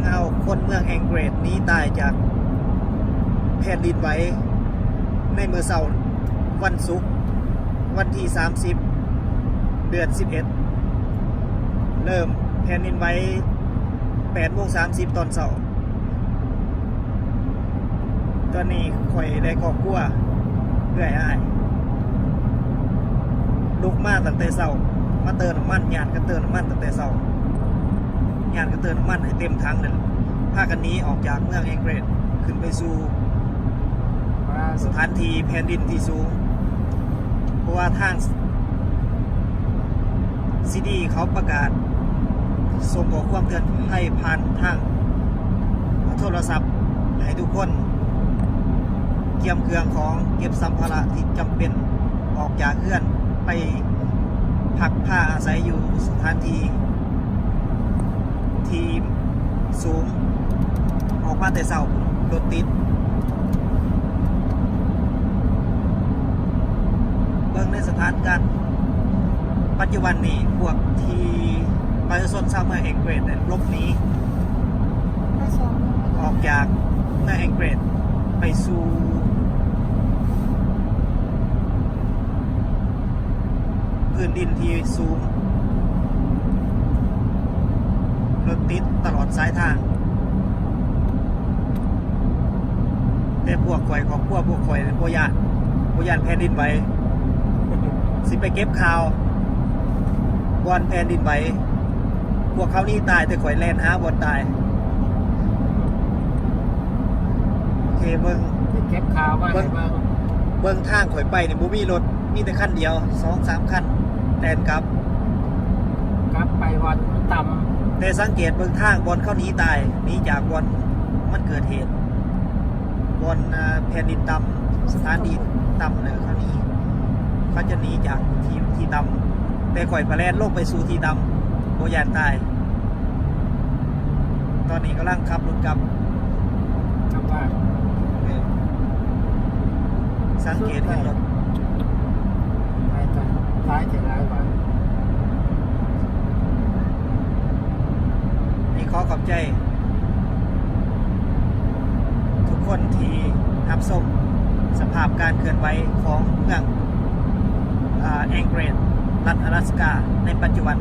งเอาคนเมืองแองเกรดนี้ตายจากแผ่นดินไหวในเมื่อเสาร์วันศุกร์วันที่30เดือน11เริ่มแผ่นดินไหว8:30ตอนเช้าตอนนี้ข่อยได้ครอบครัวเรื่อยอ้ายลุกมาตั้งแต่เช้ามาเติมน้ำมันญาติก็เติมน้ำมันตั้งแต่เช้าญาติก็เติมน้ำมันให้เต็มถังนั่นพากันนี้ออกจากเมืองแองเกรดขึ้นไปสู่สถานที่แผ่นดินที่สูงเพราะว่าทางซีดีเขาประกาศส่งขอความเตือนภัยผ่านทางโทรศัพท์ให้ทุกคนเก็บเครื่องของเก็บสัมภาระที่จำเป็นออกจากเรือนไปพักผ้าอาศัยอยู่สถานที่ที่สูงออกมาแต่เช้ารถติดเบิ่งในสถานการณ์ปัจจุบันนี้พวกที่ประชาชนชาวเมืองแองเกรดลบหนีออกจากเมืองแองเกรดไปสู่พื้นดินที่สูงรถติดตลอดสายทางแต่พวกข่อยของพวกข่อยพวกยานแผ่นดินไหวสิไปเก็บข่าวบอลแผ่นดินไหวพวกเขานี่ตายแต่ข่อยแลนหาบอลตายโอเคเบิ่ง เก็บข่าวมาให้เบิ่งทางข่อยไปนี่บ่มีรถมีแต่คันเดียว 2-3 คันแล่นกลับไปวันต่ำแต่สังเกตเบิ่งทางบอลเข้าหนีตายหนีจากบอลมันเกิดเหตุบอลแผ่นดินต่ำสถานที่ต่ำเลยเขานี้เขาจะหนีจากที่ต่ำแต่ข่อยไปแล่นลงไปสู่ที่ต่ำบ่ยานตายตอนนี้กำลังขับรถกลับบ้านสังเกตเห็นรถร้ายจะร้ายกว่านี่ขอขอบใจทุกคนที่รับชมสภาพการเคลื่อนไหวของเมืองแองเกรดรัฐ阿拉斯กาในปัจจุบัน